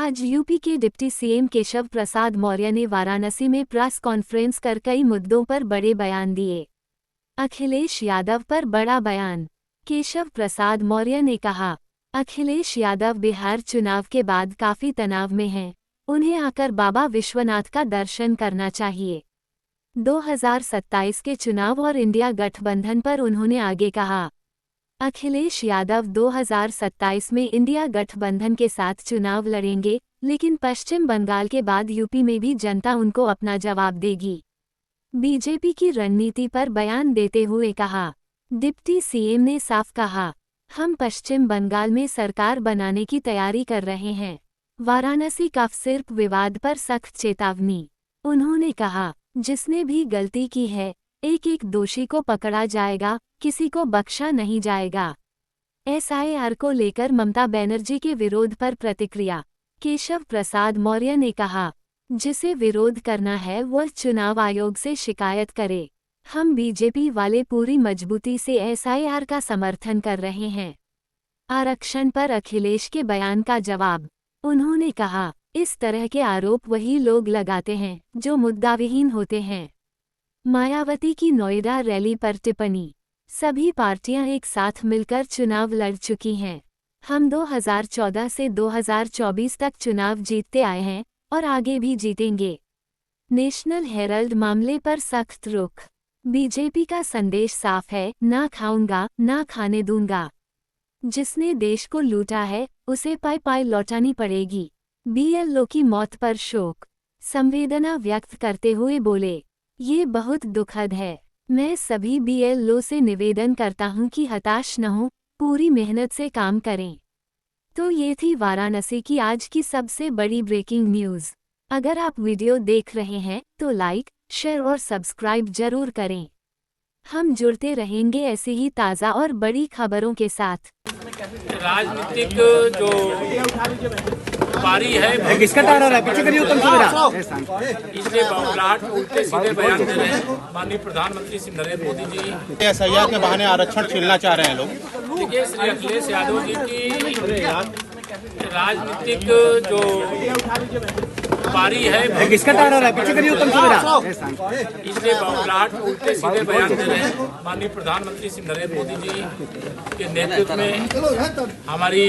आज यूपी के deputy CM Keshav Prasad Maurya ने वाराणसी में प्रेस कॉन्फ्रेंस कर कई मुद्दों पर बड़े बयान दिए। अखिलेश यादव पर बड़ा बयान। केशव प्रसाद मौर्य ने कहा, अखिलेश यादव बिहार चुनाव के बाद काफी तनाव में हैं। उन्हें आकर बाबा विश्वनाथ का दर्शन करना चाहिए। 2027 के चुनाव और इंडिया गठबंधन पर उन्होंने आगे कहा, अखिलेश यादव 2027 में इंडिया गठबंधन के साथ चुनाव लड़ेंगे, लेकिन पश्चिम बंगाल के बाद यूपी में भी जनता उनको अपना जवाब देगी। बीजेपी की रणनीति पर बयान देते हुए कहा, डिप्टी सीएम ने साफ कहा, हम पश्चिम बंगाल में सरकार बनाने की तैयारी कर रहे हैं। वाराणसी का सिर्फ विवाद पर सख्त चेतावनी। उन्होंने कहा, जिसने भी गलती की है, एक एक दोषी को पकड़ा जाएगा, किसी को बख्शा नहीं जाएगा। एसआईआर को लेकर ममता बनर्जी के विरोध पर प्रतिक्रिया। केशव प्रसाद मौर्य ने कहा, जिसे विरोध करना है वह चुनाव आयोग से शिकायत करे। हम बीजेपी वाले पूरी मजबूती से एसआईआर का समर्थन कर रहे हैं। आरक्षण पर अखिलेश के बयान का जवाब। उन्होंने कहा, इस तरह के आरोप वही लोग लगाते हैं जो मुद्दाविहीन होते हैं। मायावती की नोएडा रैली पर टिप्पणी। सभी पार्टियां एक साथ मिलकर चुनाव लड़ चुकी हैं। हम 2014 से 2024 तक चुनाव जीतते आए हैं और आगे भी जीतेंगे। नेशनल हेराल्ड मामले पर सख्त रुख। बीजेपी का संदेश साफ है, ना खाऊंगा ना खाने दूंगा। जिसने देश को लूटा है उसे पाई पाई लौटानी पड़ेगी। बीएलओ की मौत पर शोक संवेदना व्यक्त करते हुए बोले, ये बहुत दुखद है। मैं सभी बीएलओ से निवेदन करता हूं कि हताश न हों, पूरी मेहनत से काम करें। तो ये थी वाराणसी की आज की सबसे बड़ी ब्रेकिंग न्यूज़। अगर आप वीडियो देख रहे हैं तो लाइक, शेयर और सब्सक्राइब जरूर करें। हम जुड़ते रहेंगे ऐसे ही ताज़ा और बड़ी खबरों के साथ। राजनीतिक जो पारी है किसका टारा है? पीछे करिए उत्तम इसलिए बौखलाहट उल्टे सीधे बयान दे रहे हैं माननीय प्रधानमंत्री श्री नरेंद्र मोदी जी। एसआईआर के बहाने आरक्षण छीनना चाह रहे हैं लोग। देखिए, श्री अखिलेश यादव जी की राजनीतिक जो पारी है किसका टारा है? पीछे करिए उत्तम इसलिए बौखलाहट उल्टे सीधे बयान दे रहे हैं माननीय प्रधानमंत्री श्री नरेंद्र मोदी जी के नेतृत्व में हमारी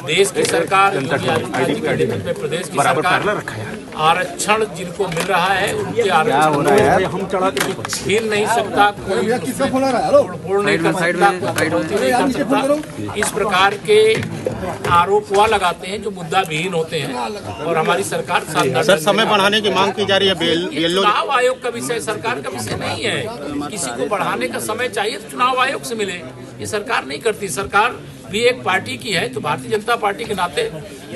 देश की सरकार, योगी आदित्यनाथ जी के नेतृत्व में प्रदेश की सरकार आरक्षण जिनको मिल रहा है उनके आरक्षण को छीन नहीं सकता, कोई तोड़ नहीं कर सकता, कटौती नहीं कर सकता। इस प्रकार के आरोप वह लगाते हैं जो मुद्दा विहीन होते हैं और हमारी सरकार सर समय बढ़ाने की मांग की जा रही है। चुनाव आयोग का विषय सरकार का विषय नहीं है। किसी को बढ़ाने का समय चाहिए तो चुनाव आयोग से मिले, ये सरकार नहीं करती। सरकार भी एक पार्टी की है तो भारतीय जनता पार्टी के नाते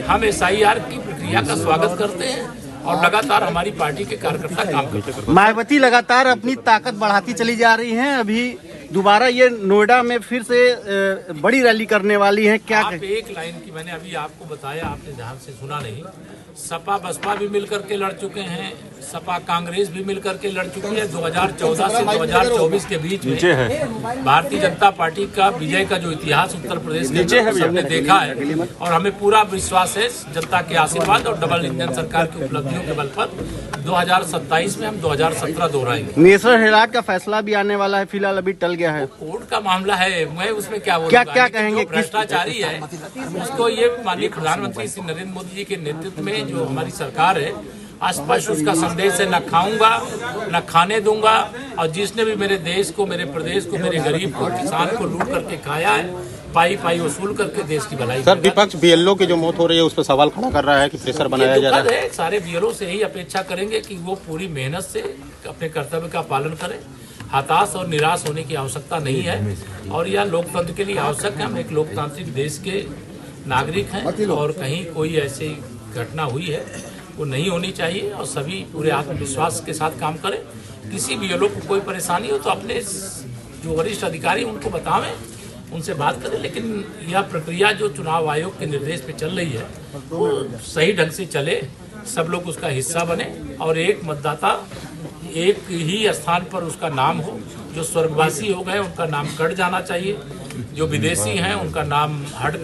हम एसआईआर की प्रक्रिया का स्वागत करते हैं और लगातार हमारी पार्टी के कार्यकर्ता काम करते हैं। मायावती लगातार अपनी ताकत बढ़ाती चली जा रही हैं। अभी दोबारा ये नोएडा में फिर से बड़ी रैली करने वाली हैं। क्या आप एक लाइन की मैंने अभी आपको बताया, आपने ध्यान से सुना नहीं। सपा बसपा भी मिलकर के लड़ चुके हैं, सपा कांग्रेस भी मिलकर के लड़ चुकी है। 2014 से 2024 के बीच में भारतीय जनता पार्टी का विजय का जो इतिहास उत्तर प्रदेश के हमने देखा है और हमें पूरा विश्वास है जनता के आशीर्वाद और डबल इंजन सरकार की उपलब्धियों के बल पर 2027 में हम 2017 दोहराएंगे। नेशनल हेराल्ड का फैसला भी आने वाला है, फिलहाल अभी टल गया है। कोर्ट का मामला है, मैं उसमें क्या बोलूंगा। क्या कहेंगे? भ्रष्टाचारी है उसको ये माननीय प्रधानमंत्री श्री नरेंद्र मोदी जी के नेतृत्व में जो हमारी सरकार है, स्पष्ट उसका संदेश है, न खाऊंगा न खाने दूंगा। और जिसने भी मेरे देश को, मेरे प्रदेश को, मेरे गरीब को, किसान को लूट करके खाया है, पाई पाई वसूल करके देश की भलाई। सर विपक्ष बीएलओ की जो मौत हो रही है उस पर सवाल खड़ा कर रहा है कि प्रेशर बनाया जा रहा है। सारे बीएलओ से यही अपेक्षा करेंगे कि वो पूरी मेहनत से अपने कर्तव्य का पालन करें। हताश और निराश होने की आवश्यकता नहीं है और यह लोकतंत्र के लिए आवश्यक है। हम एक लोकतांत्रिक देश के नागरिक हैं और कहीं कोई ऐसी घटना हुई है वो नहीं होनी चाहिए और सभी पूरे आत्मविश्वास के साथ काम करें। किसी भी लोग को कोई परेशानी हो तो अपने जो वरिष्ठ अधिकारी उनको बतावें, उनसे बात करें। लेकिन यह प्रक्रिया जो चुनाव आयोग के निर्देश पे चल रही है वो सही ढंग से चले, सब लोग उसका हिस्सा बने और एक मतदाता एक ही स्थान पर उसका नाम हो। जो स्वर्गवासी हो गए उनका नाम कट जाना चाहिए, जो विदेशी हैं उनका नाम हट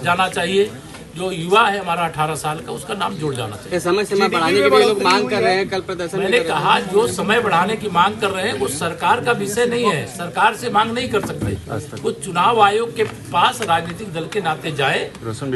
जाना चाहिए। जो युवा है हमारा 18 साल का, उसका नाम जुड़ जाना चाहिए। समय सीमा बढ़ाने की भी लोग मांग कर रहे हैं, कल प्रदर्शन मैंने कहा जो समय बढ़ाने की मांग कर रहे हैं वो सरकार का विषय नहीं है, सरकार से मांग नहीं कर सकते। वो चुनाव आयोग के पास राजनीतिक दल के नाते जाए,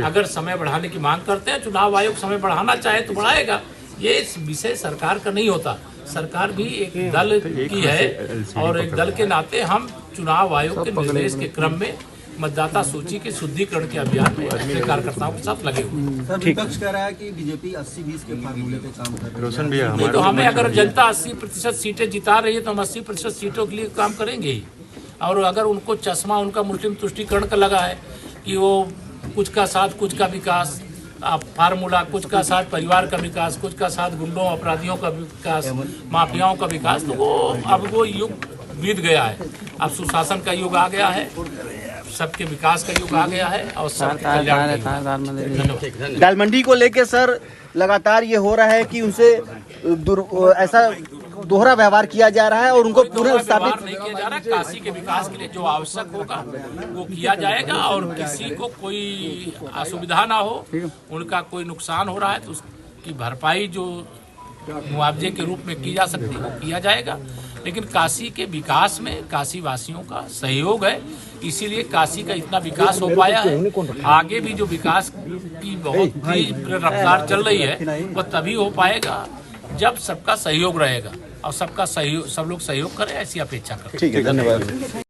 अगर समय बढ़ाने की मांग करते हैं, चुनाव आयोग समय बढ़ाना चाहे तो बढ़ाएगा। ये विषय सरकार का नहीं होता, सरकार भी एक दल की है और एक दल के नाते हम चुनाव आयोग के निर्देश के क्रम में मतदाता सूची के शुद्धिकरण के अभियान में अपने कार्यकर्ताओं के साथ लगे हुए हैं। विपक्ष कह रहा है कि बीजेपी 80-20 के फार्मूले पे काम कर रही है। नहीं तो हमें अगर जनता 80% सीटें जिता रही है तो हम 80% सीटों के लिए काम करेंगे ही। और अगर उनको चश्मा उनका मुस्लिम तुष्टीकरण का लगा है कि वो कुछ का साथ कुछ का विकास फार्मूला, कुछ का साथ परिवार का विकास, कुछ का साथ गुंडों अपराधियों का विकास, माफियाओं का विकास, तो वो अब वो युग बीत गया है। अब सुशासन का युग आ गया है, सबके विकास का युग आ गया है और सबके कल्याण का युग। दाल मंडी को लेके सर लगातार ये हो रहा है कि उनसे ऐसा दोहरा व्यवहार किया जा रहा है और उनको पूरे व्यवहार नहीं किया जा रहा। काशी के विकास के लिए जो आवश्यक होगा वो किया जाएगा और किसी को कोई असुविधा ना हो, उनका कोई नुकसान हो रहा है तो उसकी भरपाई जो मुआवजे के रूप में की जा सकती है वो किया जाएगा। लेकिन काशी के विकास में काशी वासियों का सहयोग है, इसीलिए काशी का इतना विकास हो पाया है। आगे भी जो विकास की बहुत तेज रफ्तार चल रही है वो तभी हो पाएगा जब सबका सहयोग रहेगा और सबका सहयोग, सब लोग सहयोग करें, ऐसी अपेक्षा करें। ठीक है, धन्यवाद।